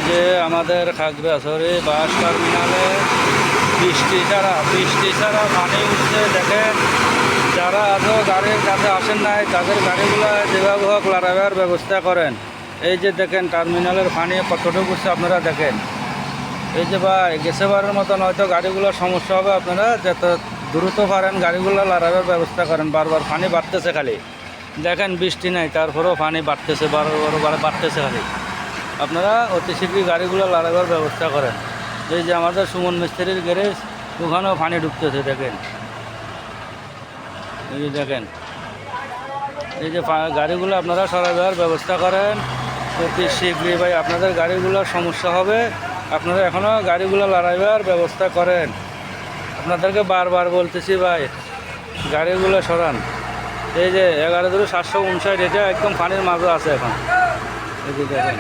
এই যে আমাদের খাগড়াছড়ি বাস টার্মিনালে বৃষ্টি ছাড়া পানি উঠছে। দেখেন, যারা আজও গাড়ির কাছে আসেন নাই তাদের গাড়িগুলো যেভাবে হোক লাগাবার ব্যবস্থা করেন। এই যে দেখেন টার্মিনালের পানি কতটুকু উঠছে আপনারা দেখেন। এই যে ভাই গেছে বারের মতন হয়তো গাড়িগুলোর সমস্যা হবে, আপনারা যত দ্রুত পারেন গাড়িগুলো লাগাবার ব্যবস্থা করেন। বারবার পানি বাড়তেছে খালি, দেখেন বৃষ্টি নাই তারপরেও পানি বাড়তেছে, বারবার বাড়তেছে খালি। আপনারা অতি শীঘ্রই গাড়িগুলো লাগাবার ব্যবস্থা করেন। এই যে আমাদের সুমন মিস্ত্রির গ্যারেজ, ওখানেও পানি ঢুকতেছে দেখেন। এই যে দেখেন, এই যে গাড়িগুলো আপনারা সরাবার ব্যবস্থা করেন অতি শীঘ্রই। ভাই আপনাদের গাড়িগুলোর সমস্যা হবে, আপনারা এখনও গাড়িগুলো লড়াইবার ব্যবস্থা করেন। আপনাদেরকে বারবার বলতেছি ভাই গাড়িগুলো সরান। এই যে 11,759 এটা একদম পানির মাঝে আছে এখন। এই যে দেখেন।